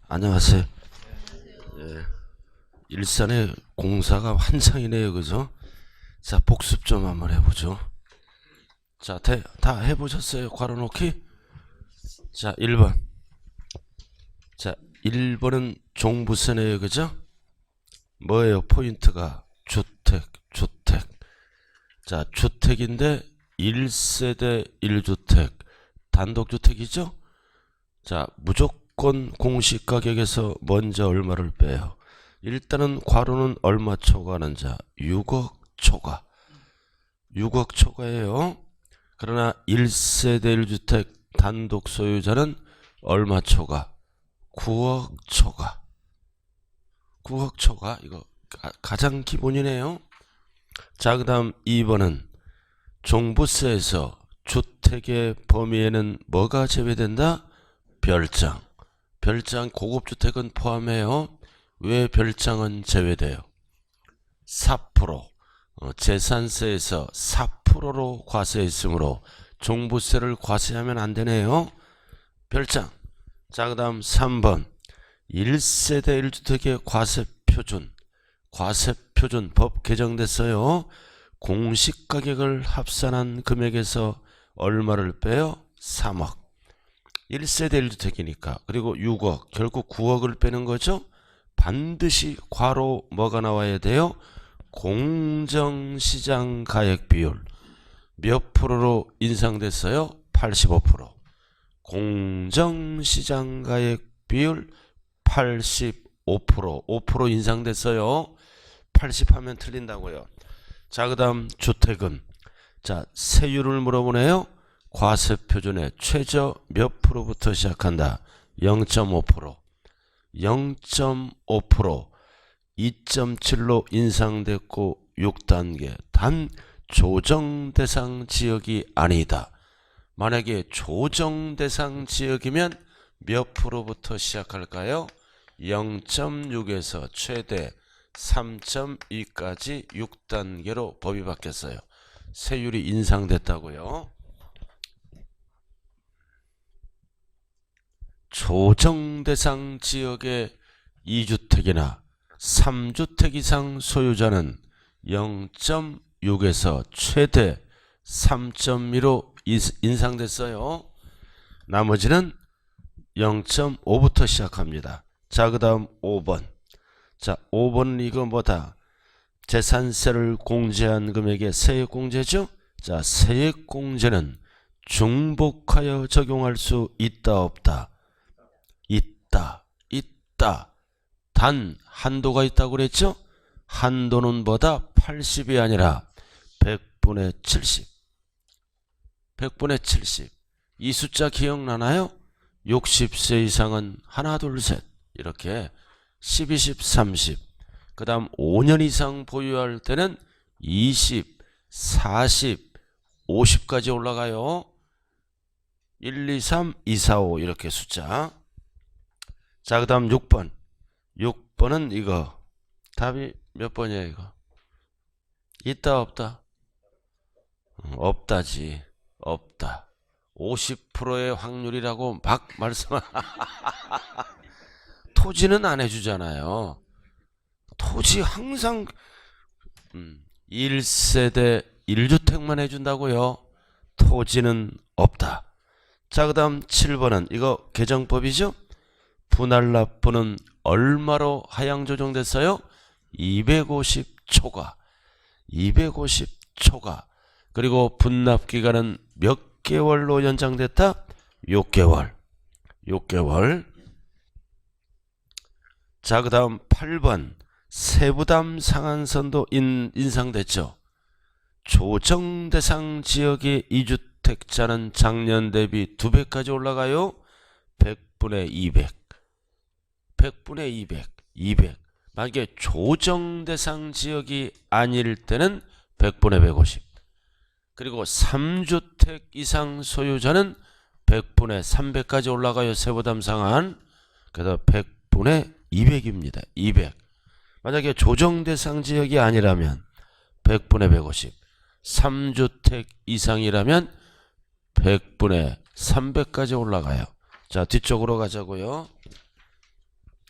안녕하세요. 예, 일산에 공사가 한창이네요, 그죠? 자, 복습 좀 한번 해보죠. 자, 다 해보셨어요? 괄호놓기? 자, 1번. 자, 1번은 종부세네요, 그죠? 뭐예요? 포인트가 주택, 주택. 자, 주택인데 1세대 1주택. 단독주택이죠? 자, 무조건 공시가격에서 먼저 얼마를 빼요? 일단은 괄호는 얼마 초과하는 자? 6억 초과. 6억 초과예요. 그러나 1세대 1주택 단독 소유자는 얼마 초과? 9억 초과. 9억 초과. 이거 가장 기본이네요. 자, 그 다음 2번은 종부세에서 주택의 범위에는 뭐가 제외된다? 별장. 별장 고급주택은 포함해요. 왜 별장은 제외돼요? 4%. 재산세에서 4%로 과세했으므로 종부세를 과세하면 안 되네요. 별장. 자, 그 다음 3번. 1세대 1주택의 과세표준. 과세표준 법 개정됐어요. 공시가격을 합산한 금액에서 얼마를 빼요? 3억. 1세대 1주택이니까. 그리고 6억. 결국 9억을 빼는 거죠. 반드시 괄호 뭐가 나와야 돼요? 공정시장 가액 비율. 몇 프로로 인상됐어요? 85%. 공정시장 가액 비율 85%. 5% 인상됐어요. 80 하면 틀린다고요. 자, 그 다음 주택은. 자, 세율을 물어보네요. 과세표준의 최저 몇 프로부터 시작한다? 0.5%. 0.5%. 2.7로 인상됐고 6단계. 단 조정 대상 지역이 아니다. 만약에 조정 대상 지역이면 몇 프로부터 시작할까요? 0.6에서 최대 3.2까지 6단계로 법이 바뀌었어요. 세율이 인상됐다고요. 조정 대상 지역의 2주택이나 3주택 이상 소유자는 0.6에서 최대 3.2로 인상됐어요. 나머지는 0.5부터 시작합니다. 자, 그 다음 5번. 자, 5번은 이거 뭐다? 재산세를 공제한 금액의 세액공제죠? 자, 세액공제는 중복하여 적용할 수 있다, 없다? 있다. 단 한도가 있다고 그랬죠? 한도는 뭐다? 80이 아니라 100분의 70. 100분의 70. 이 숫자 기억나나요? 60세 이상은 하나, 둘, 셋. 이렇게 10, 20, 30. 그 다음 5년 이상 보유할 때는 20, 40, 50까지 올라가요. 1, 2, 3, 2, 4, 5 이렇게 숫자. 자, 그 다음 6번. 6번은 이거. 답이 몇 번이야 이거? 있다, 없다? 없다지. 없다. 50%의 확률이라고 막 말씀. 토지는 안 해주잖아요. 토지 항상 1세대 1주택만 해준다고요. 토지는 없다. 자, 그 다음 7번은 이거 개정법이죠. 분할납부는 얼마로 하향 조정됐어요? 250 초과. 250 초과. 그리고 분납기간은 몇 개월로 연장됐다? 6개월. 6개월. 자, 그 다음 8번. 세부담 상한선도 인상됐죠. 조정 대상 지역의 2주택자는 작년 대비 2배까지 올라가요. 100분의 200. 100분의 200. 200. 만약에 조정 대상 지역이 아닐 때는 100분의 150. 그리고 3주택 이상 소유자는 100분의 300까지 올라가요. 세부담 상한. 그래서 100분의 200입니다. 200. 만약에 조정 대상 지역이 아니라면 100분의 150. 3주택 이상이라면 100분의 300까지 올라가요. 자, 뒤쪽으로 가자고요.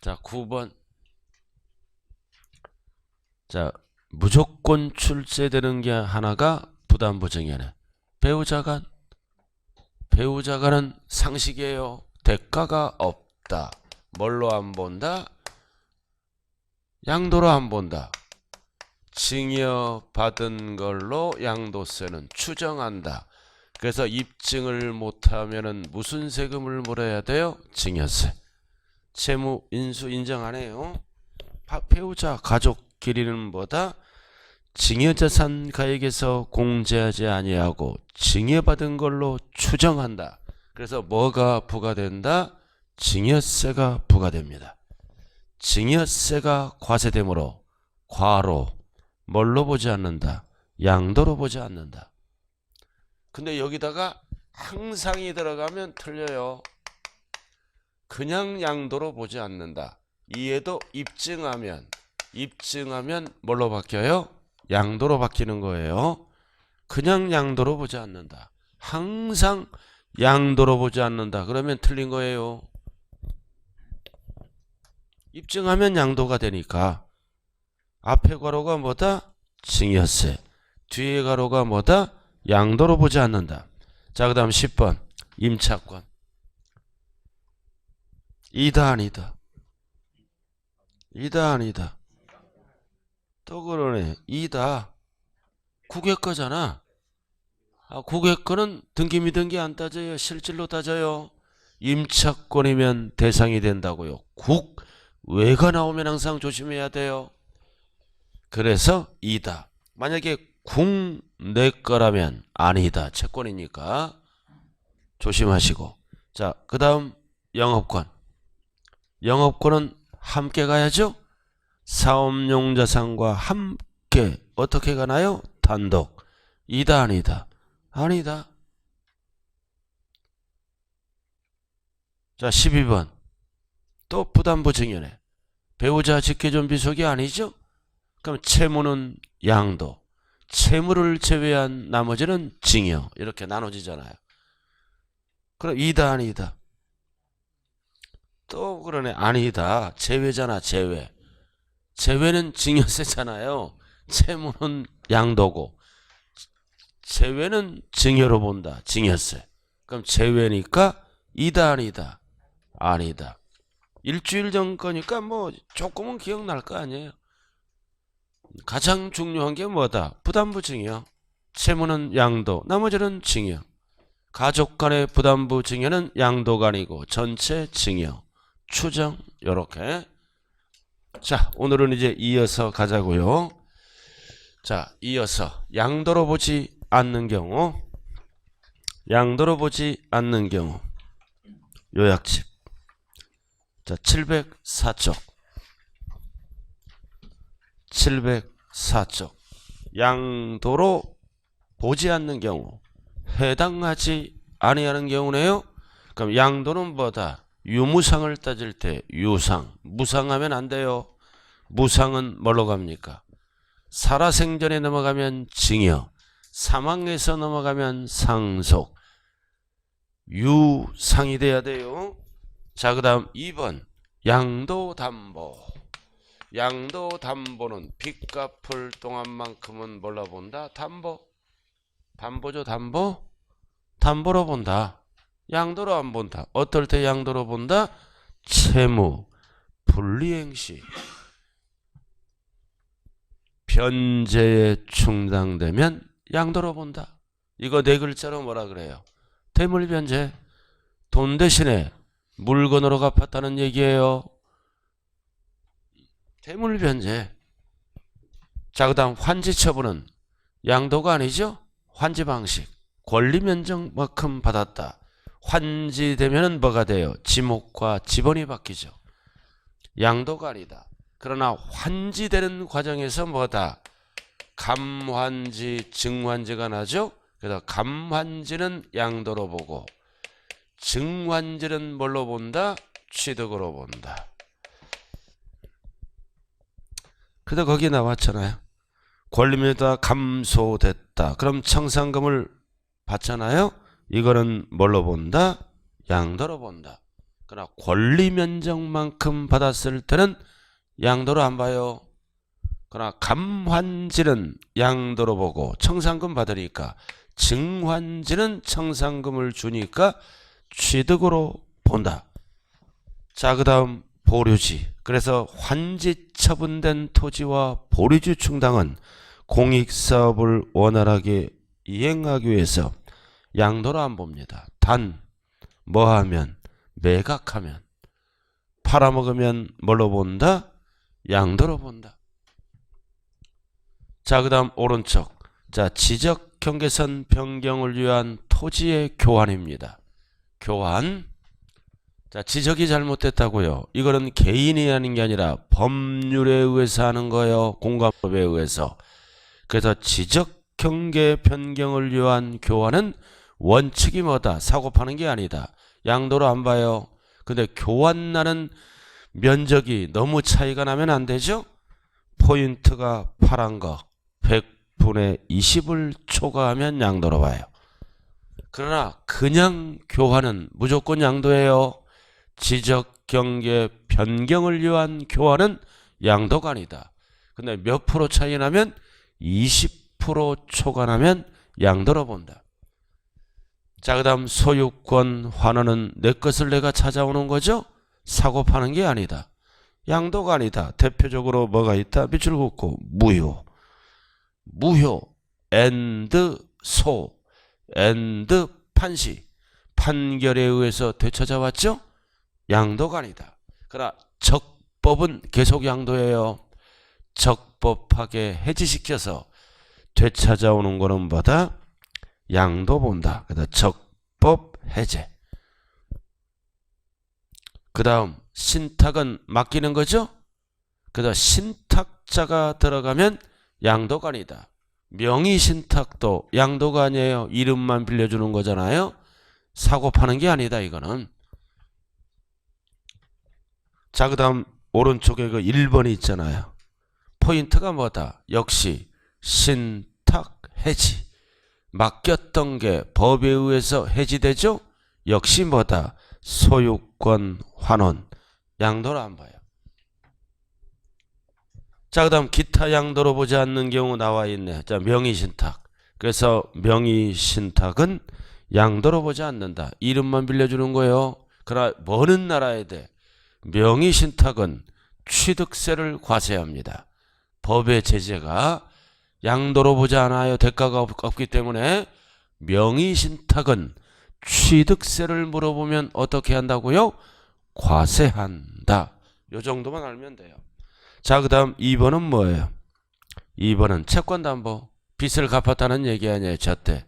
자, 9번. 자, 무조건 출제되는 게 하나가 부담부증이네. 배우자간은 상식이에요. 대가가 없다. 뭘로 안 본다? 양도로 안 본다. 증여받은 걸로 양도세는 추정한다. 그래서 입증을 못하면은 무슨 세금을 물어야 돼요? 증여세. 채무 인수 인정 안 해요. 배우자 가족끼리는 뭐다? 증여자산 가액에서 공제하지 아니하고 증여받은 걸로 추정한다. 그래서 뭐가 부과된다? 증여세가 부과됩니다. 증여세가 과세되므로 과로 뭘로 보지 않는다? 양도로 보지 않는다. 근데 여기다가 항상이 들어가면 틀려요. 그냥 양도로 보지 않는다. 이에도 입증하면 뭘로 바뀌어요? 양도로 바뀌는 거예요. 그냥 양도로 보지 않는다. 항상 양도로 보지 않는다. 그러면 틀린 거예요. 입증하면 양도가 되니까 앞에 괄호가 뭐다? 증여세. 뒤에 괄호가 뭐다? 양도로 보지 않는다. 자, 그 다음 10번 임차권. 이다 아니다. 이다 아니다. 또 그러네. 이다. 국외거잖아. 국외거는 등기미등기 안 따져요. 실질로 따져요. 임차권이면 대상이 된다고요. 국외가 나오면 항상 조심해야 돼요. 그래서 이다. 만약에 국내 거라면 아니다. 채권이니까 조심하시고. 자, 그 다음 영업권. 영업권은 함께 가야죠. 사업용 자산과 함께 어떻게 가나요? 단독. 이다 아니다. 아니다. 자, 12번. 또 부담부증여네. 배우자 직계존비속이 아니죠? 그럼 채무는 양도. 채무를 제외한 나머지는 증여. 이렇게 나눠지잖아요. 그럼 이다 아니다. 또 그러네. 아니다. 제외잖아. 제외. 제외는 증여세잖아요. 채무는 양도고 제외는 증여로 본다. 증여세. 그럼 제외니까 이다 아니다. 아니다. 일주일 전 거니까 뭐 조금은 기억날 거 아니에요. 가장 중요한 게 뭐다? 부담부증여. 채무는 양도. 나머지는 증여. 가족 간의 부담부증여는 양도가 아니고 전체 증여. 추정. 요렇게. 자, 오늘은 이제 이어서 가자고요. 자, 이어서 양도로 보지 않는 경우. 양도로 보지 않는 경우. 요약집. 자, 704쪽. 704쪽. 양도로 보지 않는 경우. 해당하지 아니하는 경우네요. 그럼 양도는 뭐다? 유무상을 따질 때 유상. 무상하면 안 돼요. 무상은 뭘로 갑니까? 살아생전에 넘어가면 증여. 사망에서 넘어가면 상속. 유상이 돼야 돼요. 자, 그 다음 2번 양도담보. 양도담보는 빚 갚을 동안만큼은 뭘로 본다? 담보. 담보죠. 담보. 담보로 본다. 양도로 안 본다. 어떨 때 양도로 본다? 채무 불이행시 변제에 충당되면 양도로 본다. 이거 네 글자로 뭐라 그래요? 대물변제. 돈 대신에 물건으로 갚았다는 얘기예요. 대물변제. 자, 그 다음 환지처분은 양도가 아니죠? 환지방식. 권리면적만큼 받았다. 환지되면 뭐가 돼요? 지목과 지번이 바뀌죠. 양도가 아니다. 그러나 환지되는 과정에서 뭐다? 감환지, 증환지가 나죠? 그래서 감환지는 양도로 보고 증환지는 뭘로 본다? 취득으로 본다. 그래도 거기 나왔잖아요. 권리면적 감소됐다. 그럼 청산금을 받잖아요. 이거는 뭘로 본다? 양도로 본다. 그러나 권리 면적만큼 받았을 때는 양도로 안 봐요. 그러나 감환지는 양도로 보고 청산금 받으니까 증환지는 청산금을 주니까 취득으로 본다. 자, 그 다음 보류지. 그래서 환지 처분된 토지와 보류지 충당은 공익사업을 원활하게 이행하기 위해서 양도로 안 봅니다. 단 뭐하면? 매각하면. 팔아먹으면 뭘로 본다? 양도로 본다. 자, 그 다음 오른쪽. 자, 지적 경계선 변경을 위한 토지의 교환입니다. 교환. 자, 지적이 잘못됐다고요. 이거는 개인이 하는 게 아니라 법률에 의해서 하는 거예요. 공관법에 의해서. 그래서 지적 경계 변경을 위한 교환은 원칙이 뭐다? 사고 파는 게 아니다. 양도로 안 봐요. 근데 교환 나는 면적이 너무 차이가 나면 안 되죠? 포인트가 파란 거 100분의 20을 초과하면 양도로 봐요. 그러나 그냥 교환은 무조건 양도예요. 지적 경계 변경을 위한 교환은 양도가 아니다. 근데 몇 프로 차이 나면 20% 초과하면 양도로 본다. 자, 그 다음 소유권 환원은 내 것을 내가 찾아오는 거죠? 사고 파는 게 아니다. 양도가 아니다. 대표적으로 뭐가 있다? 밑줄 긋고 무효. 무효 앤드 소 앤드 판시. 판결에 의해서 되찾아왔죠? 양도가 아니다. 그러나 적법은 계속 양도예요. 적법하게 해지시켜서 되찾아오는 거는 뭐다? 양도 본다. 그래서 적법 해제. 그 다음 신탁은 맡기는 거죠? 그래서 신탁자가 들어가면 양도가 아니다. 명의신탁도 양도가 아니에요. 이름만 빌려주는 거잖아요. 사고 파는 게 아니다. 이거는. 자, 그 다음 오른쪽에 그 1번이 있잖아요. 포인트가 뭐다? 역시 신탁 해지. 맡겼던 게 법에 의해서 해지되죠? 역시 뭐다? 소유권 환원. 양도를 안 봐요. 자, 그 다음 기타 양도로 보지 않는 경우 나와 있네. 자, 명의신탁. 그래서 명의신탁은 양도로 보지 않는다. 이름만 빌려주는 거예요. 그러나 뭐는 나라에 돼? 명의신탁은 취득세를 과세합니다. 법의 제재가 양도로 보지 않아요. 대가가 없기 때문에 명의신탁은 취득세를 물어보면 어떻게 한다고요? 과세한다. 요 정도만 알면 돼요. 자, 그 다음 2번은 뭐예요? 2번은 채권담보. 빚을 갚았다는 얘기 아니에요. 저때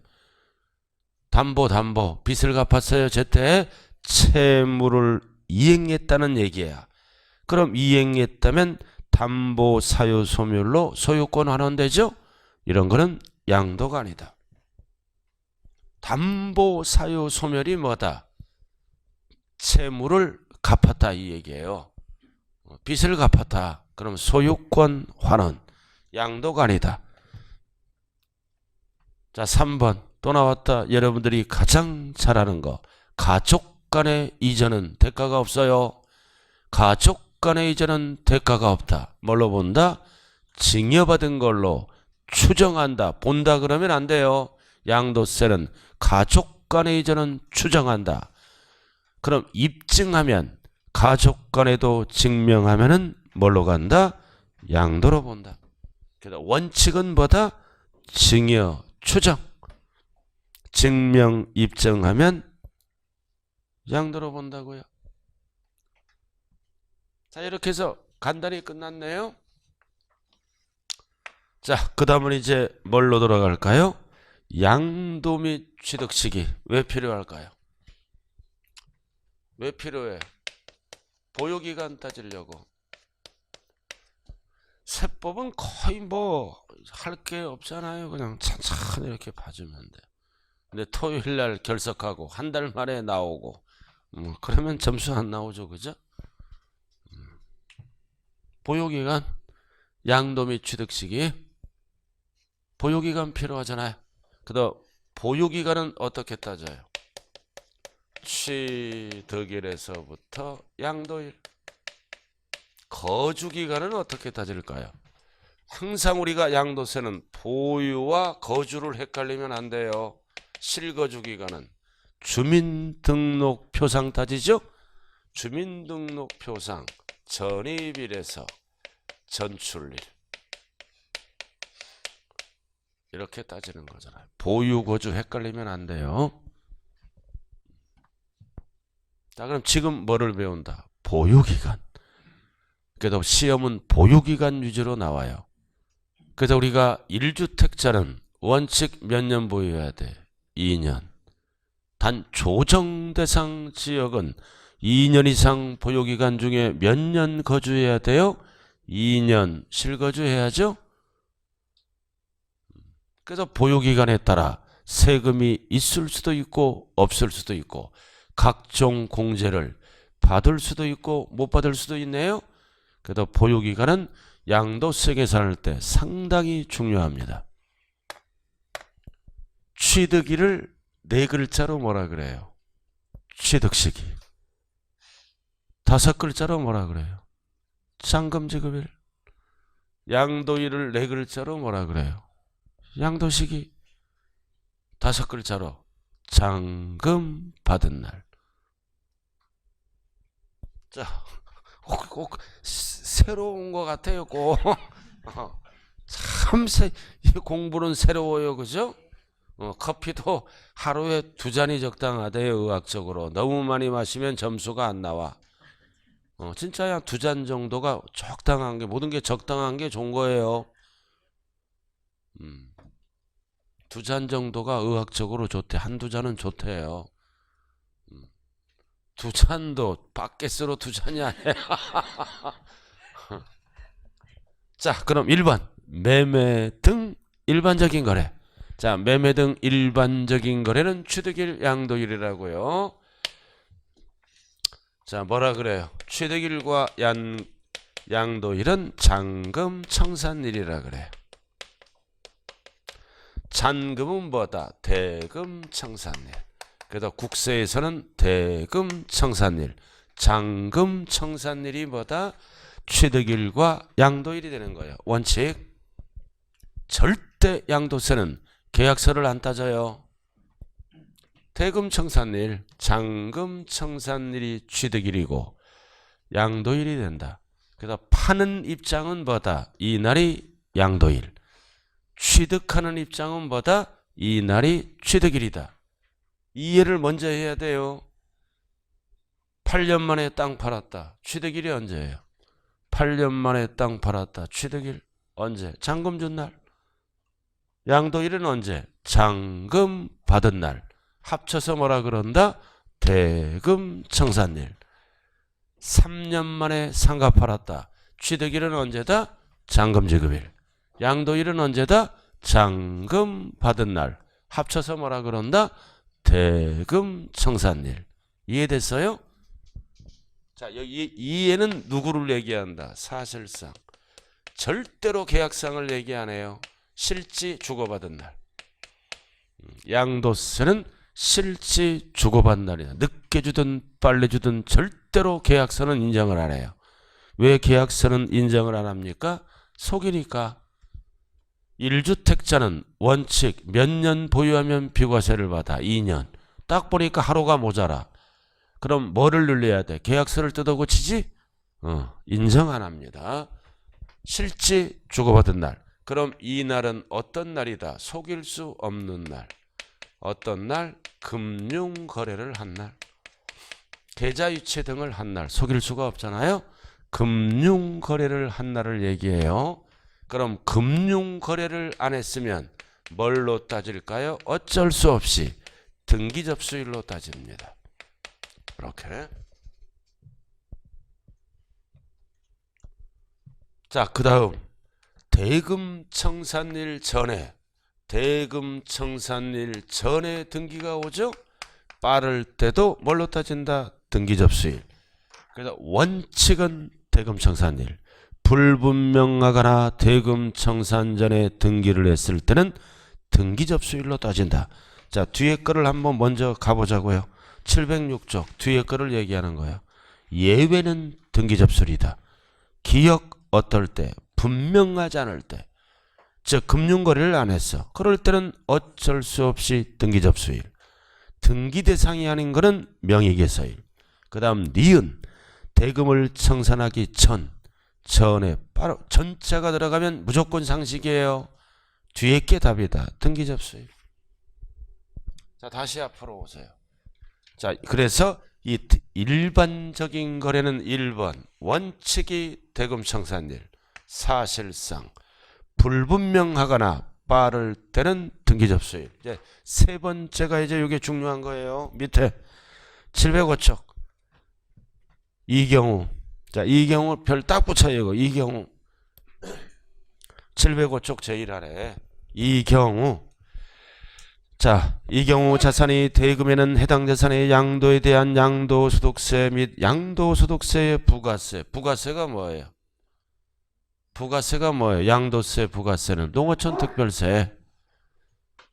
담보 빚을 갚았어요. 저때 채무를 이행했다는 얘기야. 그럼 이행했다면 담보 사유 소멸로 소유권 환원되죠? 이런 거는 양도가 아니다. 담보 사유 소멸이 뭐다? 채무를 갚았다 이 얘기예요. 빚을 갚았다. 그럼 소유권 환원. 양도가 아니다. 자, 3번 또 나왔다. 여러분들이 가장 잘 아는 거. 가족 간의 이전은 대가가 없어요. 가족 간의 이전은 대가가 없다. 뭘로 본다? 증여받은 걸로 추정한다. 본다 그러면 안 돼요. 양도세는 가족 간의 이전은 추정한다. 그럼 입증하면 가족 간에도 증명하면은 뭘로 간다? 양도로 본다. 그래서 원칙은 뭐다? 증여, 추정. 증명, 입증하면 양도로 본다고요. 자, 이렇게 해서 간단히 끝났네요. 자, 그 다음은 이제 뭘로 돌아갈까요? 양도 및 취득 시기. 왜 필요할까요? 왜 필요해? 보유기간 따지려고. 세법은 거의 뭐 할 게 없잖아요. 그냥 찬찬히 이렇게 봐주면 돼. 근데 토요일 날 결석하고 한 달 만에 나오고 그러면 점수 안 나오죠. 그죠? 보유기간, 양도 및 취득 시기. 보유기간 필요하잖아요. 그래서 보유기간은 어떻게 따져요? 취득일에서부터 양도일. 거주기간은 어떻게 따질까요? 항상 우리가 양도세는 보유와 거주를 헷갈리면 안 돼요. 실거주기간은 주민등록표상 따지죠? 주민등록표상 전입일에서 전출일. 이렇게 따지는 거잖아요. 보유, 거주 헷갈리면 안 돼요. 자, 그럼 지금 뭐를 배운다? 보유기간. 그래도 시험은 보유기간 위주로 나와요. 그래서 우리가 1주택자는 원칙 몇 년 보유해야 돼? 2년. 단 조정대상 지역은 2년 이상 보유기간 중에 몇 년 거주해야 돼요? 2년 실거주해야죠. 그래서 보유기간에 따라 세금이 있을 수도 있고 없을 수도 있고 각종 공제를 받을 수도 있고 못 받을 수도 있네요. 그래서 보유기간은 양도세 계산할 때 상당히 중요합니다. 취득일을 네 글자로 뭐라 그래요? 취득시기. 5글자로 뭐라 그래요? 잔금지급일. 양도일을 네 글자로 뭐라 그래요? 양도시기. 5글자로 잔금 받은 날. 자, 꼭 새로운 것 같아요. 꼭. 참 공부는 새로워요. 그죠? 커피도 하루에 2잔이 적당하대요. 의학적으로. 너무 많이 마시면 점수가 안 나와. 진짜 한 2잔 정도가 적당한 게, 모든 게 적당한 게 좋은 거예요. 2잔 정도가 의학적으로 좋대. 1-2잔은 좋대요. 2잔도 바켓으로 2잔이 아니야. 자, 그럼 1번 매매 등 일반적인 거래. 자, 매매 등 일반적인 거래는 취득일, 양도일이라고요. 자, 뭐라 그래요? 취득일과 양도일은 잔금 청산일이라 그래요. 잔금은 뭐다? 대금 청산일. 그래서 국세에서는 대금 청산일, 잔금 청산일이 뭐다? 취득일과 양도일이 되는 거예요. 원칙. 절대 양도세는 계약서를 안 따져요. 대금 청산일, 잔금 청산일이 취득일이고 양도일이 된다. 그래서 파는 입장은 뭐다? 이날이 양도일. 취득하는 입장은 뭐다? 이날이 취득일이다. 이해를 먼저 해야 돼요. 8년 만에 땅 팔았다. 취득일이 언제예요? 8년 만에 땅 팔았다. 취득일 언제? 잔금 준 날. 양도일은 언제? 잔금 받은 날. 합쳐서 뭐라 그런다? 대금 청산일. 3년 만에 상가 팔았다. 취득일은 언제다? 잔금 지급일. 양도일은 언제다? 잔금 받은 날. 합쳐서 뭐라 그런다? 대금 청산일. 이해됐어요? 자, 여기 이해는 누구를 얘기한다? 사실상. 절대로 계약상을 얘기 안 해요. 실지 주고받은 날. 양도세는 실지 주고받은 날이다. 늦게 주든 빨리 주든 절대로 계약서는 인정을 안 해요. 왜 계약서는 인정을 안 합니까? 속이니까. 1주택자는 원칙 몇 년 보유하면 비과세를 받아? 2년. 딱 보니까 하루가 모자라. 그럼 뭐를 늘려야 돼? 계약서를 뜯어 고치지? 인정 안 합니다. 실지 주고받은 날. 그럼 이 날은 어떤 날이다? 속일 수 없는 날. 어떤 날? 금융거래를 한 날. 계좌이체 등을 한 날. 속일 수가 없잖아요. 금융거래를 한 날을 얘기해요. 그럼 금융거래를 안 했으면 뭘로 따질까요? 어쩔 수 없이 등기접수일로 따집니다. 이렇게. 자, 그 다음 대금 청산일 전에 등기가 오죠? 빠를 때도 뭘로 따진다? 등기접수일. 그래서 원칙은 대금 청산일. 불분명하거나 대금 청산 전에 등기를 했을 때는 등기접수일로 따진다. 자, 뒤에 거를 한번 먼저 가보자고요. 706쪽 뒤에 거를 얘기하는 거예요. 예외는 등기접수일이다. 기억 어떨 때, 분명하지 않을 때, 즉 금융거래를 안 했어. 그럴 때는 어쩔 수 없이 등기접수일. 등기 대상이 아닌 것은 명의개서일. 그 다음 니은, 대금을 청산하기 전에 바로 전자가 들어가면 무조건 상식이에요. 뒤에 게 답이다. 등기접수일. 자, 다시 앞으로 오세요. 자, 그래서 이 일반적인 거래는 1번 원칙이 대금 청산일. 사실상 불분명하거나 빠를 때는 등기접수일. 이제 세 번째가 이제 이게 중요한 거예요. 밑에 705쪽. 이 경우, 자, 이 경우 별 딱 붙여요. 이 경우 705쪽 제일 아래. 이 경우, 자, 이 경우 자산이 대금에는 해당 자산의 양도에 대한 양도소득세 및 양도소득세의 부가세. 부가세가 뭐예요? 부가세가 뭐예요? 양도세, 부가세는 농어촌 특별세.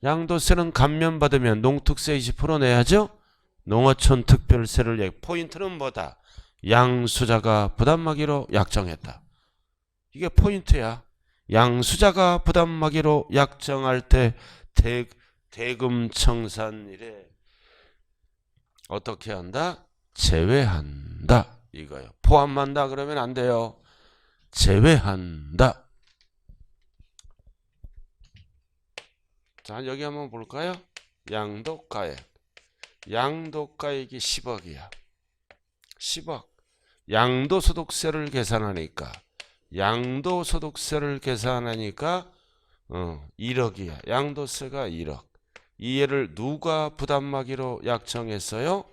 양도세는 감면받으면 농특세 20% 내야죠? 농어촌 특별세를 포인트는 뭐다? 양수자가 부담하기로 약정했다. 이게 포인트야. 양수자가 부담하기로 약정할 때 대금 청산일에 어떻게 한다? 제외한다. 이거요. 포함한다 그러면 안 돼요. 제외한다. 자, 여기 한번 볼까요? 양도가액. 양도가액이 10억이야. 10억. 양도소득세를 계산하니까 1억이야. 양도세가 1억. 이해를 누가 부담하기로 약정했어요?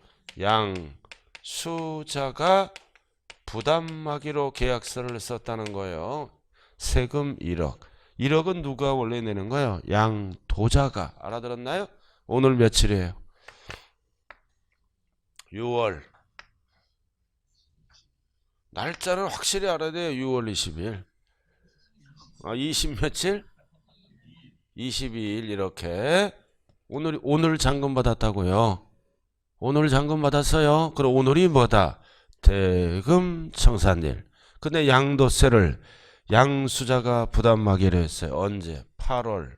양수자가 부담하기로 계약서를 썼다는 거예요. 세금 1억. 1억은 누가 원래 내는 거예요? 양도자가. 알아들었나요? 오늘 며칠이에요? 6월. 날짜는 확실히 알아야 돼요. 6월 20일. 20 며칠? 22일 이렇게. 오늘 잔금 받았다고요. 오늘 잔금 받았어요. 그럼 오늘이 뭐다? 대금 청산일. 근데 양도세를 양수자가 부담하기로 했어요. 언제? 8월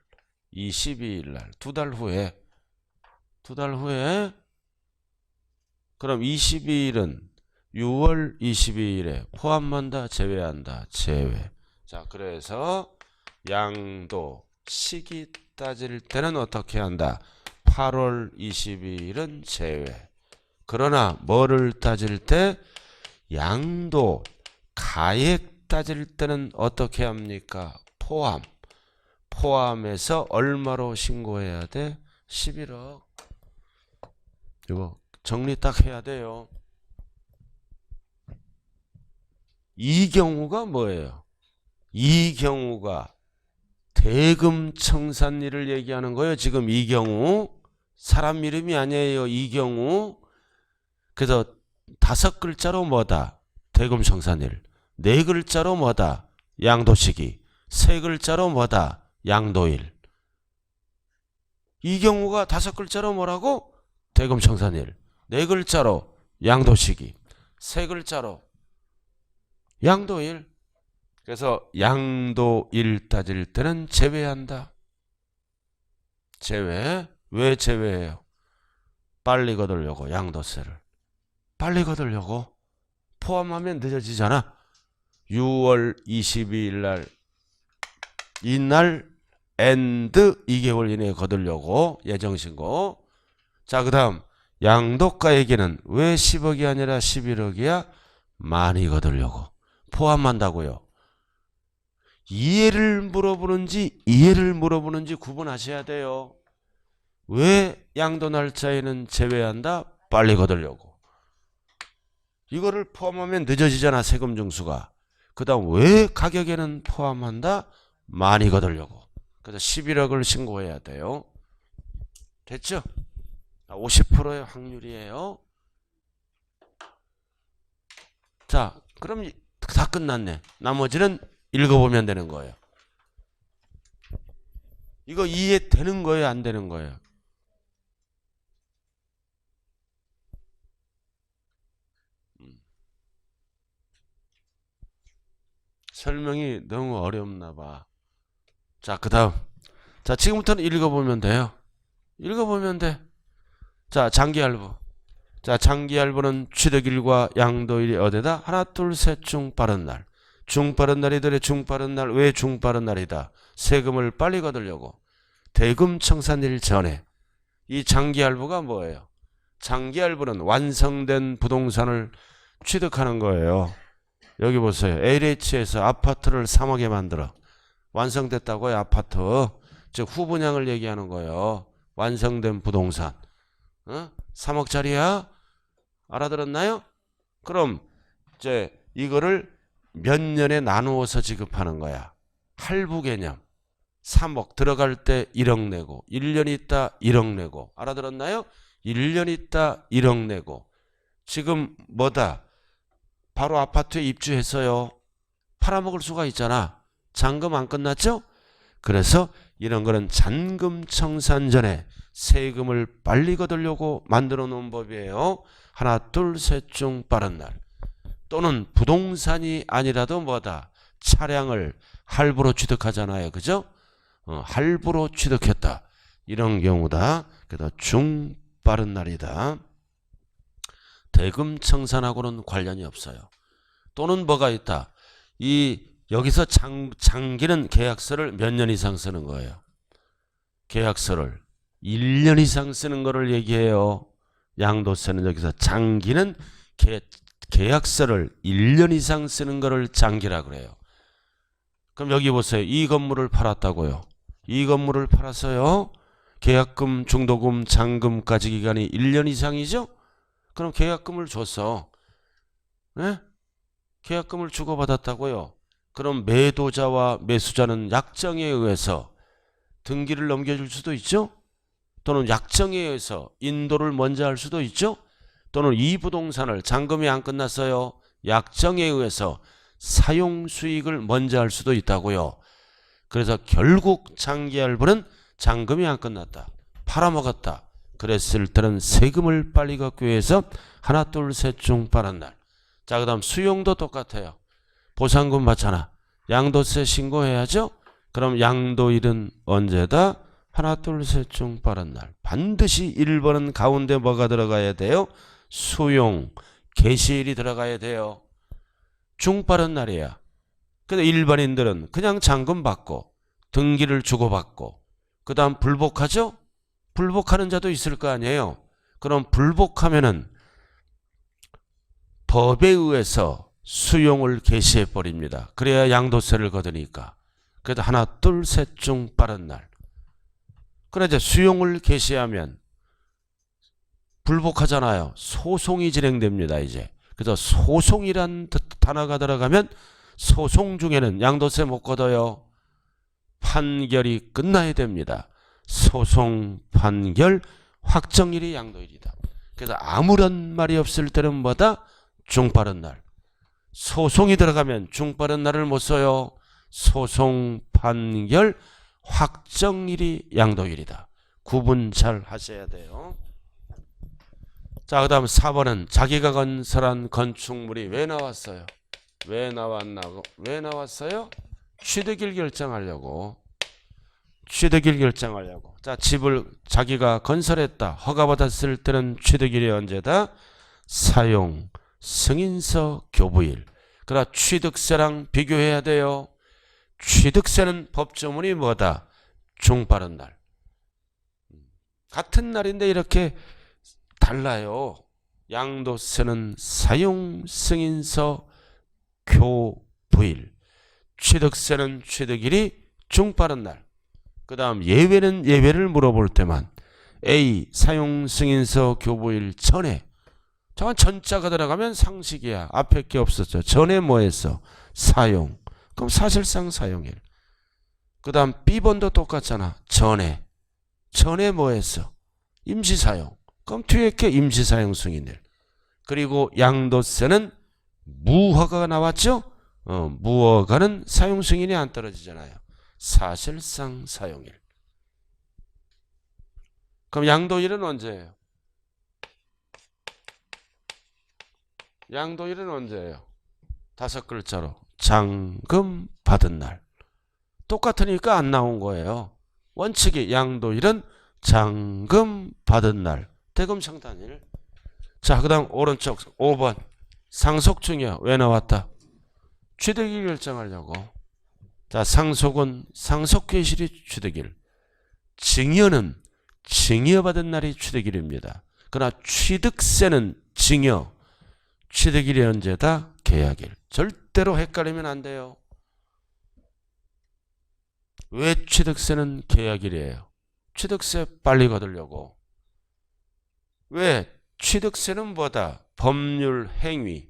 22일 날. 2달 후에. 2달 후에. 그럼 22일은 6월 22일에 포함한다, 제외한다, 제외. 자, 그래서 양도 시기 따질 때는 어떻게 한다? 8월 22일은 제외. 그러나 뭐를 따질 때? 양도 가액 따질 때는 어떻게 합니까? 포함. 포함해서 얼마로 신고해야 돼? 11억. 이거 정리 딱 해야 돼요. 이 경우가 뭐예요? 이 경우가 대금 청산일을 얘기하는 거예요. 지금 이 경우 사람 이름이 아니에요. 이 경우. 그래서 5글자로 뭐다? 대금 청산일. 4글자로 뭐다? 양도시기. 3글자로 뭐다? 양도일. 이 경우가 5글자로 뭐라고? 대금 청산일. 4글자로 양도시기. 3글자로 양도일. 그래서 양도일 따질 때는 제외한다. 제외. 왜 제외해요? 빨리 거두려고. 양도세를 빨리 거두려고. 포함하면 늦어지잖아. 6월 22일 날 이날 엔드 2개월 이내에 거두려고 예정신고. 자, 그 다음 양도가액에는 왜 10억이 아니라 11억이야? 많이 거두려고. 포함한다고요. 이해를 물어보는지 구분하셔야 돼요. 왜 양도 날짜에는 제외한다? 빨리 거두려고. 이거를 포함하면 늦어지잖아, 세금 징수가. 그 다음 왜 가격에는 포함한다? 많이 거두려고. 그래서 11억을 신고해야 돼요. 됐죠? 50%의 확률이에요. 자, 그럼 다 끝났네. 나머지는 읽어보면 되는 거예요. 이거 이해되는 거예요? 안 되는 거예요? 설명이 너무 어렵나 봐. 자, 그 다음. 자, 지금부터는 읽어보면 돼요. 읽어보면 돼. 자, 장기할부. 자, 장기할부는 취득일과 양도일이 어디다? 하나, 둘, 셋 중 빠른 날. 중 빠른 날이더래. 중 빠른 날. 왜 중 빠른 날이다? 세금을 빨리 거두려고. 대금 청산일 전에. 이 장기할부가 뭐예요? 장기할부는 완성된 부동산을 취득하는 거예요. 여기 보세요. LH에서 아파트를 3억에 만들어. 완성됐다고요, 아파트. 즉 후분양을 얘기하는 거예요. 완성된 부동산. 3억짜리야? 알아들었나요? 그럼 이제 이거를 몇 년에 나누어서 지급하는 거야. 할부 개념. 3억 들어갈 때 1억 내고 1년 있다 1억 내고. 알아들었나요? 1년 있다 1억 내고. 지금 뭐다? 바로 아파트에 입주했어요. 팔아먹을 수가 있잖아. 잔금 안 끝났죠? 그래서 이런 거는 잔금 청산 전에 세금을 빨리 거두려고 만들어 놓은 법이에요. 하나, 둘, 셋 중 빠른 날. 또는 부동산이 아니라도 뭐다? 차량을 할부로 취득하잖아요. 그죠? 할부로 취득했다. 이런 경우다. 그래서 중 빠른 날이다. 대금 청산하고는 관련이 없어요. 또는 뭐가 있다. 여기서 장기는 계약서를 몇 년 이상 쓰는 거예요. 계약서를 1년 이상 쓰는 거를 얘기해요. 양도세는 여기서 장기는 계약서를 1년 이상 쓰는 거를 장기라 그래요. 그럼 여기 보세요. 이 건물을 팔았다고요. 이 건물을 팔았어요. 계약금, 중도금, 잔금까지 기간이 1년 이상이죠? 그럼 계약금을 줬어. 네? 계약금을 주고받았다고요. 그럼 매도자와 매수자는 약정에 의해서 등기를 넘겨줄 수도 있죠? 또는 약정에 의해서 인도를 먼저 할 수도 있죠? 또는 이 부동산을 잔금이 안 끝났어요. 약정에 의해서 사용 수익을 먼저 할 수도 있다고요. 그래서 결국 장기할부는 잔금이 안 끝났다. 팔아먹었다. 그랬을 때는 세금을 빨리 걷기 위해서 하나, 둘, 셋 중 빠른 날. 자, 그 다음 수용도 똑같아요. 보상금 받잖아. 양도세 신고해야죠. 그럼 양도일은 언제다? 하나, 둘, 셋 중 빠른 날. 반드시 1번은 가운데 뭐가 들어가야 돼요? 수용, 개시일이 들어가야 돼요. 중 빠른 날이야. 근데 일반인들은 그냥 잔금 받고 등기를 주고받고 그 다음 불복하죠? 불복하는 자도 있을 거 아니에요. 그럼 불복하면은 법에 의해서 수용을 개시해 버립니다. 그래야 양도세를 거두니까. 그래도 하나, 둘, 셋 중 빠른 날. 그래 이제 수용을 개시하면 불복하잖아요. 소송이 진행됩니다. 이제. 그래서 소송이란 단어가 들어가면 소송 중에는 양도세 못 걷어요. 판결이 끝나야 됩니다. 소송 판결 확정일이 양도일이다. 그래서 아무런 말이 없을 때는 뭐다? 중빠른 날. 소송이 들어가면 중빠른 날을 못 써요. 소송 판결 확정일이 양도일이다. 구분 잘 하셔야 돼요. 자, 그 다음 4번은 자기가 건설한 건축물이 왜 나왔어요? 왜 나왔어요? 취득일 결정하려고. 취득일 결정하려고. 자, 집을 자기가 건설했다. 허가받았을 때는 취득일이 언제다? 사용, 승인서, 교부일. 그러나 취득세랑 비교해야 돼요. 취득세는 법조문이 뭐다? 중빠른 날. 같은 날인데 이렇게 달라요. 양도세는 사용, 승인서, 교부일. 취득세는 취득일이 중빠른 날. 그 다음 예외는 예외를 물어볼 때만 A 사용, 승인서, 교부일 전에. 잠깐 전자가 들어가면 상식이야. 앞에 게 없었죠. 전에 뭐 했어? 사용. 그럼 사실상 사용일. 그 다음 B번도 똑같잖아. 전에 뭐 했어? 임시사용. 그럼 뒤에 게 임시사용 승인일. 그리고 양도세는 무허가가 나왔죠? 무허가는 사용 승인이 안 떨어지잖아요. 사실상 사용일. 그럼 양도일은 언제예요? 양도일은 언제예요? 5글자로 잔금 받은 날. 똑같으니까 안 나온 거예요. 원칙이 양도일은 잔금 받은 날. 대금 청산일. 자, 그 다음 오른쪽 5번. 상속증여 왜 나왔다? 취득일 결정하려고. 자, 상속은 상속계실이 취득일. 증여는 증여받은 날이 취득일입니다. 그러나 취득세는 증여. 취득일이 언제다? 계약일. 절대로 헷갈리면 안 돼요. 왜 취득세는 계약일이에요? 취득세 빨리 거두려고. 왜? 취득세는 뭐다? 법률 행위.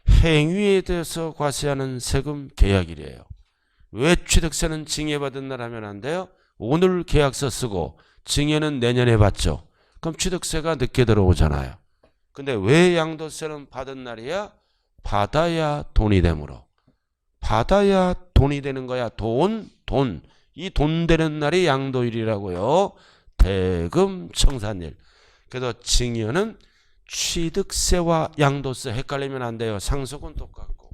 행위에 대해서 과세하는 세금 계약일이에요. 왜 취득세는 증여받은 날 하면 안 돼요? 오늘 계약서 쓰고 증여는 내년에 받죠. 그럼 취득세가 늦게 들어오잖아요. 근데 왜 양도세는 받은 날이야? 받아야 돈이 되므로. 받아야 돈이 되는 거야. 돈. 이 돈 되는 날이 양도일이라고요. 대금 청산일. 그래서 증여는 취득세와 양도세 헷갈리면 안 돼요. 상속은 똑같고.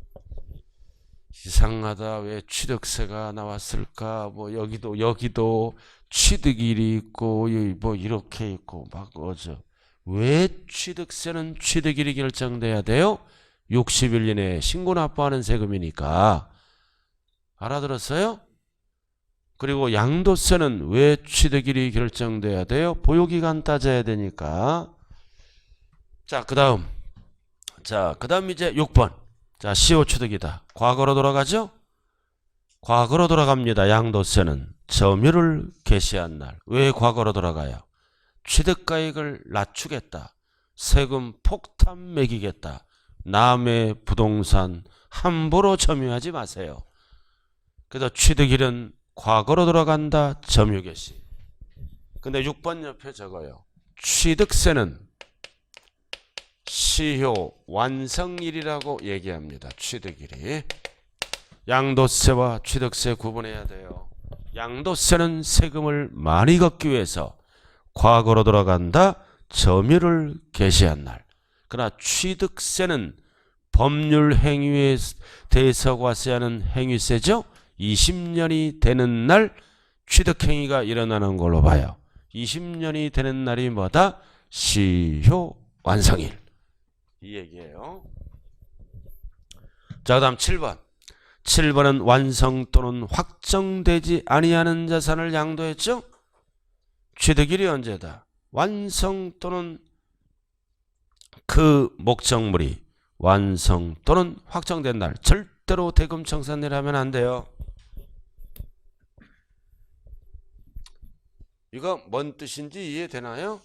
이상하다. 왜 취득세가 나왔을까? 뭐 여기도 취득일이 있고 뭐 이렇게 있고 막 어저. 왜 취득세는 취득일이 결정돼야 돼요? 60일 이내에 신고 납부하는 세금이니까. 알아들었어요? 그리고 양도세는 왜 취득일이 결정돼야 돼요? 보유기간 따져야 되니까. 자, 그 다음 이제 6번. 자, 시효취득이다. 과거로 돌아가죠? 과거로 돌아갑니다. 양도세는 점유를 개시한 날. 왜 과거로 돌아가요? 취득가액을 낮추겠다. 세금 폭탄 매기겠다. 남의 부동산 함부로 점유하지 마세요. 그래서 취득일은 과거로 돌아간다. 점유 개시. 근데 6번 옆에 적어요. 취득세는 시효 완성일이라고 얘기합니다. 취득일이. 양도세와 취득세 구분해야 돼요. 양도세는 세금을 많이 걷기 위해서 과거로 돌아간다. 점유를 개시한 날. 그러나 취득세는 법률 행위에 대해서 과세하는 행위세죠. 20년이 되는 날 취득행위가 일어나는 걸로 봐요. 20년이 되는 날이 뭐다? 시효 완성일. 이 얘기예요. 자, 그 다음 7번. 7번은 완성 또는 확정되지 아니하는 자산을 양도했죠. 취득일이 언제다? 완성 또는 그 목적물이 완성 또는 확정된 날. 절대로 대금 청산일 하면 안 돼요. 이거 뭔 뜻인지 이해되나요?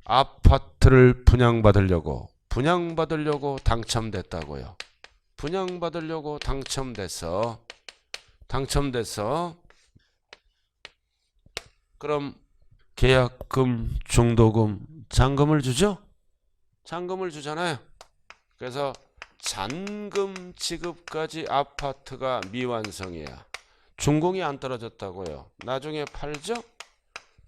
아파트를 분양받으려고 당첨됐다고요. 분양받으려고 당첨돼서 그럼 계약금, 중도금, 잔금을 주죠? 잔금을 주잖아요. 그래서 잔금 지급까지 아파트가 미완성이야. 준공이 안 떨어졌다고요. 나중에 팔죠?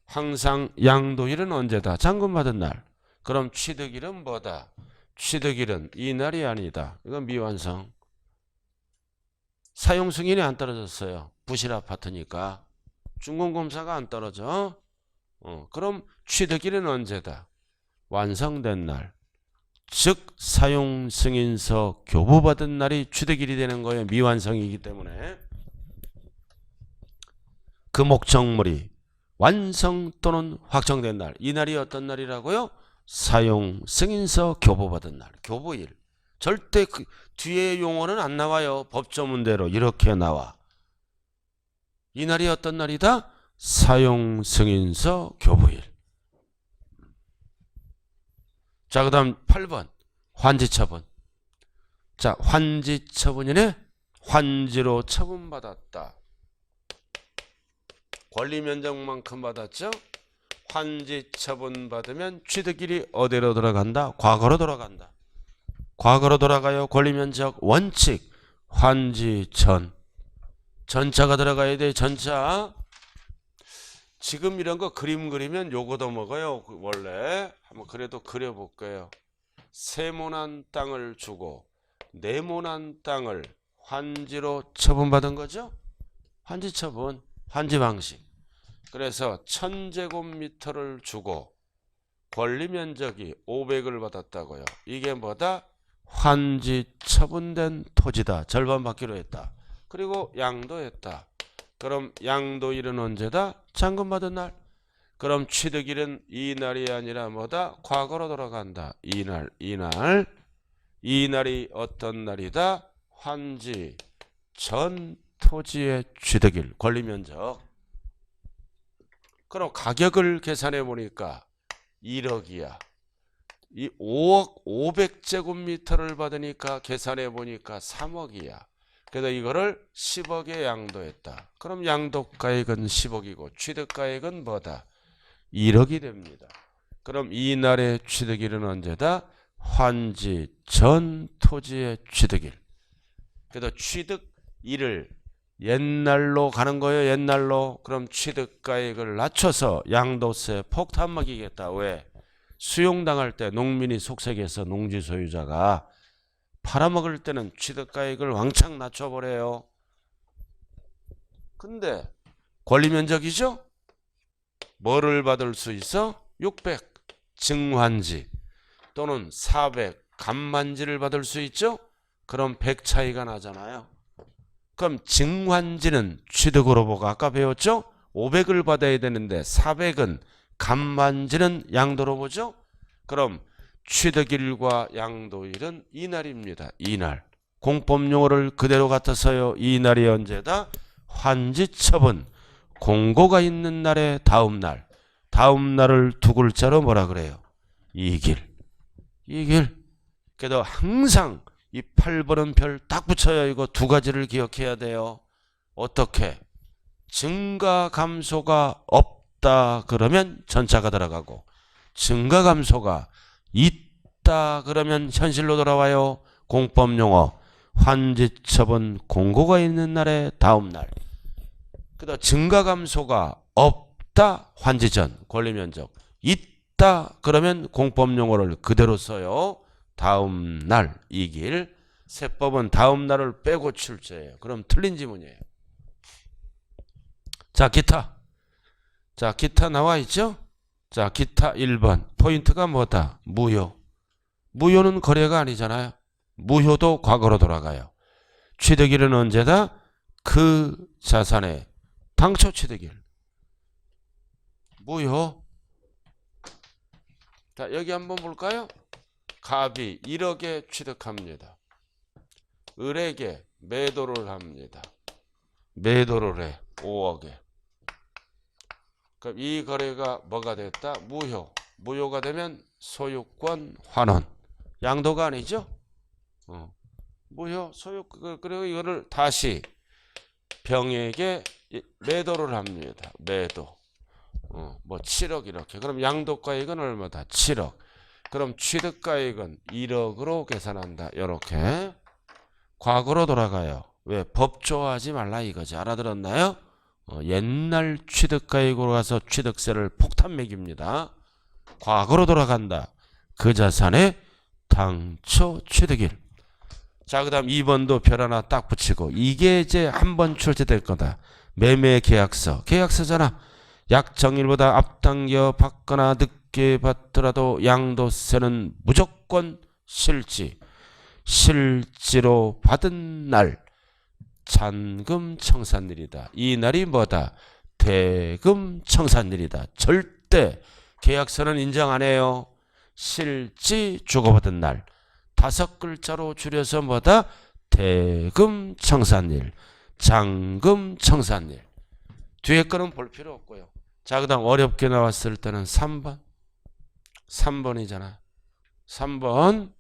항상 양도일은 언제다? 잔금 받은 날. 그럼 취득일은 뭐다? 취득일은 이 날이 아니다. 이건 미완성. 사용 승인이 안 떨어졌어요. 부실 아파트니까. 준공검사가 안 떨어져. 그럼 취득일은 언제다? 완성된 날. 즉 사용 승인서 교부받은 날이 취득일이 되는 거예요. 미완성이기 때문에. 그 목적물이 완성 또는 확정된 날. 이 날이 어떤 날이라고요? 사용 승인서 교부받은 날. 교부일. 절대 그 뒤에 용어는 안 나와요. 법조문대로 이렇게 나와. 이 날이 어떤 날이다? 사용 승인서 교부일. 자, 그 다음 8번. 환지처분. 자, 환지처분이네. 환지로 처분받았다. 권리면적만큼 받았죠? 환지 처분 받으면 취득일이 어디로 돌아간다? 과거로 돌아간다. 과거로 돌아가요. 권리면적 원칙. 환지 전. 전차가 들어가야 돼. 전차. 지금 이런 거 그림 그리면 요거도 먹어요. 원래. 한번 그래도 그려볼게요. 세모난 땅을 주고 네모난 땅을 환지로 처분받은 거죠. 환지 처분, 환지 방식. 그래서 1000제곱미터를 주고 권리 면적이 500을 받았다고요. 이게 뭐다? 환지 처분된 토지다. 절반 받기로 했다. 그리고 양도했다. 그럼 양도일은 언제다? 잔금 받은 날. 그럼 취득일은 이날이 아니라 뭐다? 과거로 돌아간다. 이날이 어떤 날이다? 환지 전 토지의 취득일, 권리면적. 그럼 가격을 계산해 보니까 1억이야. 이 5억 500제곱미터를 받으니까 계산해 보니까 3억이야. 그래서 이거를 10억에 양도했다. 그럼 양도가액은 10억이고 취득가액은 뭐다? 1억이 됩니다. 그럼 이날의 취득일은 언제다? 환지 전 토지의 취득일. 그래서 취득일을 옛날로 가는 거예요. 옛날로. 그럼 취득가액을 낮춰서 양도세 폭탄 먹이겠다. 왜? 수용당할 때 농민이 속색해서 농지 소유자가 팔아먹을 때는 취득가액을 왕창 낮춰버려요. 근데 권리면적이죠? 뭐를 받을 수 있어? 600 증환지 또는 400 감만지를 받을 수 있죠? 그럼 100 차이가 나잖아요. 그럼 증환지는 취득으로 보고 아까 배웠죠? 500을 받아야 되는데 400은 감만지는 양도로 보죠? 그럼 취득일과 양도일은 이날입니다. 이날. 공법용어를 그대로 갖다 써요. 이날이 언제다? 환지처분. 공고가 있는 날의 다음 날. 다음 날을 두 글자로 뭐라 그래요? 이길. 그래도 항상 이 8번은 별 딱 붙여요. 이거 두 가지를 기억해야 돼요. 어떻게? 증가 감소가 없다 그러면 전차가 들어가고, 증가 감소가 있다 그러면 현실로 돌아와요. 공법용어 환지처분 공고가 있는 날의 다음 날. 그다음 증가 감소가 없다 환지전 권리면적, 있다 그러면 공법용어를 그대로 써요. 다음 날 이길. 세법은 다음 날을 빼고 출제해요. 그럼 틀린 지문이에요. 자, 기타. 자, 기타 나와 있죠? 자, 기타 1번. 포인트가 뭐다? 무효. 무효는 거래가 아니잖아요. 무효도 과거로 돌아가요. 취득일은 언제다? 그 자산의 당초 취득일. 무효. 자, 여기 한번 볼까요? 갑이 1억에 취득합니다. 을에게 매도를 합니다. 매도를 해. 5억에. 그럼 이 거래가 뭐가 됐다? 무효. 무효가 되면 소유권 환원. 양도가 아니죠? 무효, 소유. 그리고 이거를 다시 병에게 매도를 합니다. 매도. 뭐 7억 이렇게. 그럼 양도가액은 얼마다? 7억. 그럼 취득가액은 1억으로 계산한다. 이렇게. 과거로 돌아가요. 왜? 법조하지 말라 이거지. 알아들었나요? 옛날 취득가액으로 가서 취득세를 폭탄 매깁니다. 과거로 돌아간다. 그 자산의 당초 취득일. 자, 그 다음 2번도 별 하나 딱 붙이고, 이게 이제 한 번 출제될 거다. 매매계약서. 계약서잖아. 약정일보다 앞당겨 받거나 늦게 받더라도 양도세는 무조건 실지로 받은 날 잔금 청산일이다. 이 날이 뭐다? 대금 청산일이다. 절대 계약서는 인정 안 해요. 실지 주고받은 날. 5글자로 줄여서 뭐다? 대금 청산일, 잔금 청산일. 뒤에 거는 볼 필요 없고요. 자, 그 다음 어렵게 나왔을 때는 3번. 3번이잖아. 3번.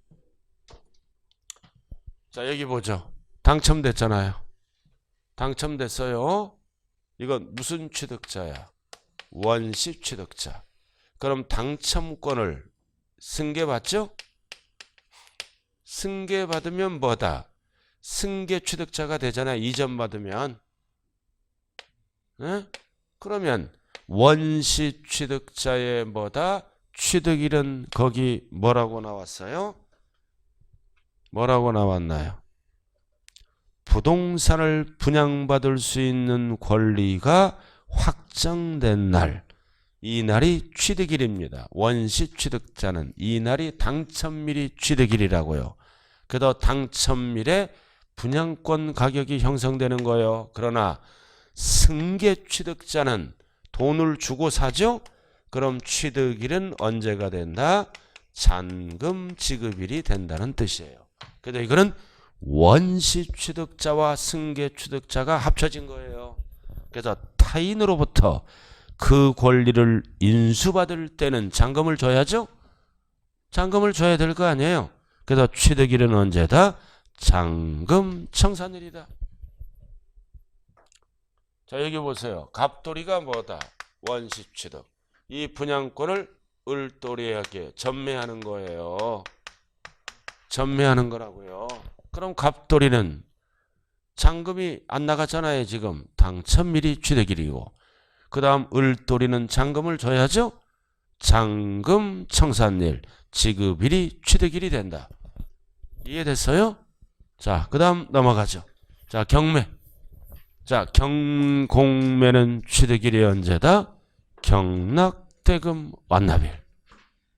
자, 여기 보죠. 당첨됐잖아요. 당첨됐어요. 이건 무슨 취득자야? 원시 취득자. 그럼 당첨권을 승계받죠? 승계받으면 뭐다? 승계 취득자가 되잖아. 이전 받으면. 에? 그러면 원시 취득자의 뭐다? 취득일은 거기 뭐라고 나왔어요? 뭐라고 나왔나요? 부동산을 분양받을 수 있는 권리가 확정된 날, 이 날이 취득일입니다. 원시 취득자는 이 날이 당첨일이 취득일이라고요. 그래도 당첨일에 분양권 가격이 형성되는 거예요. 그러나 승계 취득자는 돈을 주고 사죠? 그럼 취득일은 언제가 된다? 잔금 지급일이 된다는 뜻이에요. 그래도 이거는 원시 취득자와 승계 취득자가 합쳐진 거예요. 그래서 타인으로부터 그 권리를 인수받을 때는 잔금을 줘야죠? 잔금을 줘야 될 거 아니에요? 그래서 취득일은 언제다? 잔금 청산일이다. 자, 여기 보세요. 갑돌이가 뭐다? 원시 취득. 이 분양권을 을돌이에게 전매하는 거예요. 전매하는 거라고요. 그럼 갑돌이는 잔금이 안 나갔잖아요. 지금 당첨일이 취득일이고, 그 다음 을돌이는 잔금을 줘야죠. 잔금 청산일, 지급일이 취득일이 된다. 이해됐어요? 자, 그 다음 넘어가죠. 자, 경매. 자, 경공매는 취득일이 언제다? 경락대금 완납일.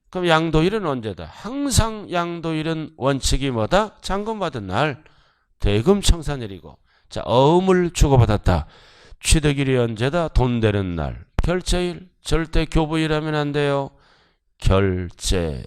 그럼 양도일은 언제다? 항상 양도일은 원칙이 뭐다? 잔금 받은 날, 대금 청산일이고. 자, 어음을 주고받았다. 취득일이 언제다? 돈 되는 날. 결제일. 절대 교부일하면 안 돼요. 결제일.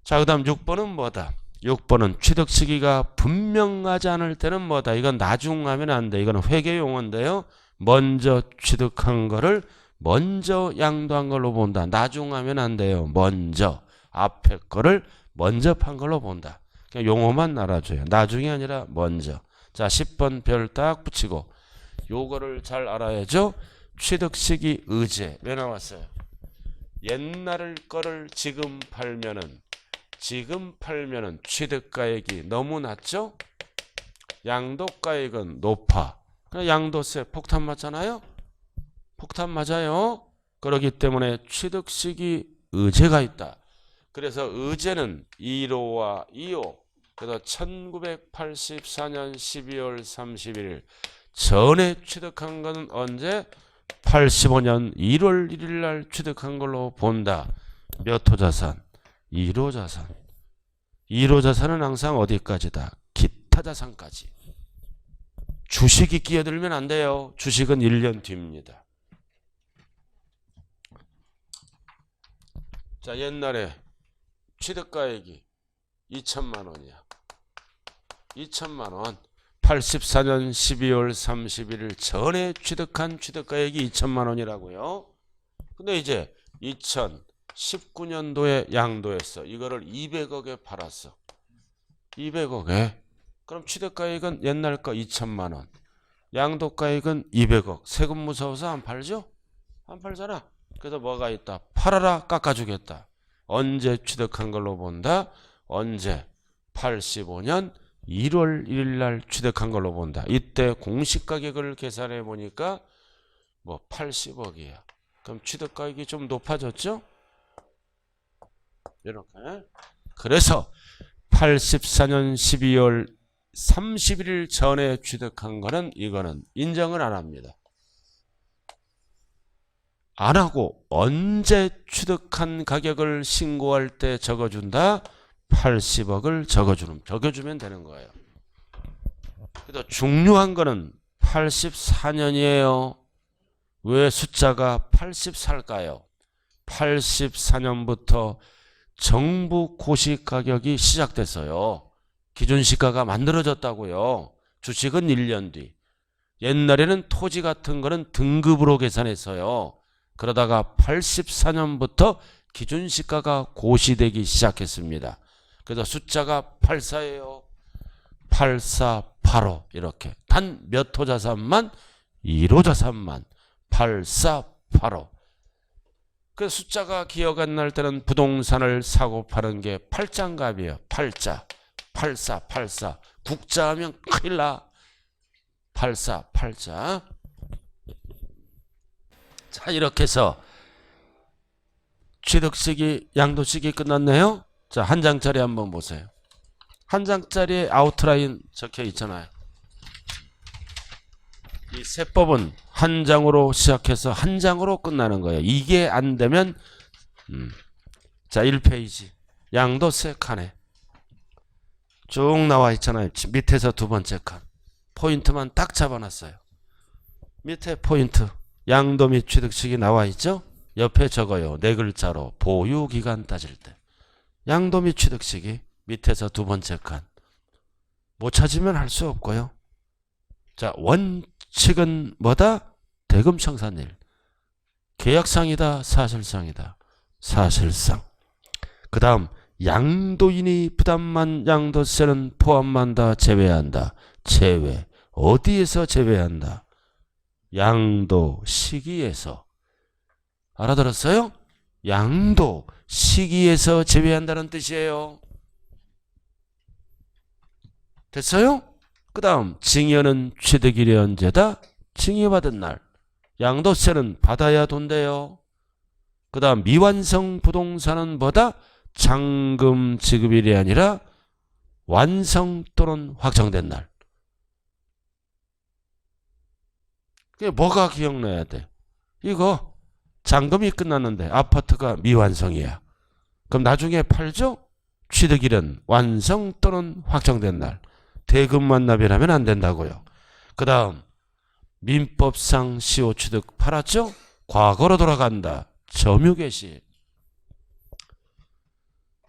자, 그 다음 6번은 뭐다? 6번은 취득 시기가 분명하지 않을 때는 뭐다? 이건 나중하면 안 돼. 이건 회계 용어인데요. 먼저 취득한 거를 먼저 양도한 걸로 본다. 나중하면 안 돼요. 먼저. 앞에 거를 먼저 판 걸로 본다. 그냥 용어만 알아줘요. 나중이 아니라 먼저. 자, 10번 별 딱 붙이고 요거를 잘 알아야죠. 취득 시기 의제. 왜 나왔어요? 옛날 거를 지금 팔면은 취득가액이 너무 낮죠? 양도가액은 높아. 그냥 양도세 폭탄 맞잖아요? 폭탄 맞아요. 그렇기 때문에 취득 시기 의제가 있다. 그래서 의제는 1호와 2호. 그래서 1984년 12월 31일 전에 취득한 건 언제? 85년 1월 1일 날 취득한 걸로 본다. 몇 호 자산? 1호 자산. 1호 자산은 항상 어디까지다? 기타 자산까지. 주식이 끼어들면 안 돼요. 주식은 1년 뒤입니다. 자, 옛날에 취득가액이 2천만 원이야. 2천만 원. 84년 12월 31일 전에 취득한 취득가액이 2천만 원이라고요. 근데 이제 2019년도에 양도했어. 이거를 200억에 팔았어. 200억에. 그럼 취득가액은 옛날 거 2천만 원. 양도가액은 200억. 세금 무서워서 안 팔죠? 안 팔잖아. 그래서 뭐가 있다? 팔아라, 깎아주겠다. 언제 취득한 걸로 본다? 언제? 85년 1월 1일 날 취득한 걸로 본다. 이때 공시가격을 계산해 보니까 뭐 80억이야. 그럼 취득가격이 좀 높아졌죠? 이렇게. 그래서 84년 12월 31일 전에 취득한 거는 이거는 인정을 안 합니다. 안 하고 언제 취득한 가격을 신고할 때 적어준다? 80억을 적어주면 되는 거예요. 그래서 중요한 거는 84년이에요. 왜 숫자가 84일까요? 84년부터 정부 고시가격이 시작됐어요. 기준시가가 만들어졌다고요. 주식은 1년 뒤. 옛날에는 토지 같은 거는 등급으로 계산했어요. 그러다가 84년부터 기준시가가 고시되기 시작했습니다. 그래서 숫자가 84예요. 84, 85 이렇게. 단 몇 호 자산만? 1호 자산만. 84, 85. 그 숫자가 기억 안 날 때는 부동산을 사고 파는 게 팔자값이에요. 팔자. 84, 84. 국자하면 큰일 나. 84, 팔자. 자, 이렇게 해서 취득시기, 양도시기 끝났네요. 자, 한 장짜리 한번 보세요. 한 장짜리에 아웃라인 적혀 있잖아요. 이 세법은 한 장으로 시작해서 한 장으로 끝나는 거예요. 이게 안 되면 자 1페이지 양도세 칸에 쭉 나와 있잖아요. 밑에서 두 번째 칸 포인트만 딱 잡아놨어요. 밑에 포인트 양도 및 취득식이 나와 있죠. 옆에 적어요. 네 글자로 보유기간 따질 때 양도 및 취득식이 밑에서 두 번째 칸 못 찾으면 할 수 없고요. 자 원칙은 뭐다? 대금 청산일 계약상이다 사실상이다. 사실상. 그 다음 양도인이 부담한 양도세는 포함한다 제외한다. 제외. 어디에서 제외한다? 양도 시기에서. 알아들었어요? 양도 시기에서 제외한다는 뜻이에요. 됐어요? 그 다음 증여는 취득일이 언제다? 증여받은 날. 양도세는 받아야 돈대요. 그 다음 미완성 부동산은 뭐다? 잔금 지급일이 아니라 완성 또는 확정된 날. 그게 뭐가 기억나야 돼? 이거 잔금이 끝났는데 아파트가 미완성이야. 그럼 나중에 팔죠? 취득일은 완성 또는 확정된 날. 대금만 납입하면 안 된다고요. 그 다음 민법상 시효취득 팔았죠? 과거로 돌아간다. 점유개시.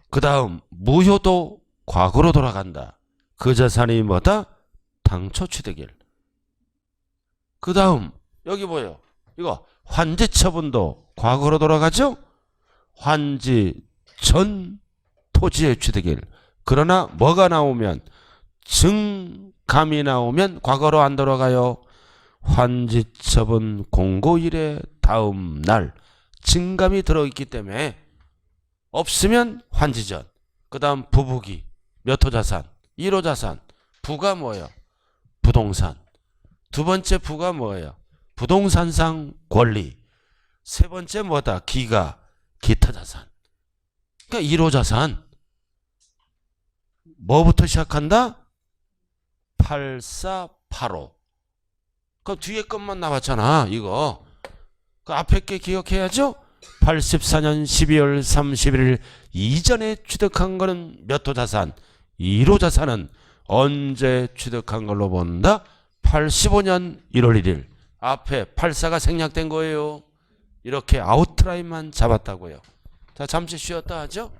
그 다음 무효도 과거로 돌아간다. 그 자산이 뭐다? 당초 취득일. 그 다음 여기 뭐예요? 이거 환지 처분도 과거로 돌아가죠? 환지 전 토지의 취득일. 그러나 뭐가 나오면 증감이 나오면 과거로 안 돌아가요. 환지 처분 공고일의 다음 날 증감이 들어있기 때문에 없으면 환지전. 그 다음 부부기 몇 호 자산? 1호 자산. 부가 뭐예요? 부동산. 두 번째 부가 뭐예요? 부동산상 권리. 세 번째 뭐다? 기가 기타 자산. 그러니까 1호 자산. 뭐부터 시작한다? 8485. 그 뒤에 것만 나왔잖아. 이거. 그 앞에 게 기억해야죠? 84년 12월 31일 이전에 취득한 거는 몇 호 자산? 1호 자산은 언제 취득한 걸로 본다? 85년 1월 1일. 앞에 84가 생략된 거예요. 이렇게 아웃라인만 잡았다고요. 자, 잠시 쉬었다 하죠?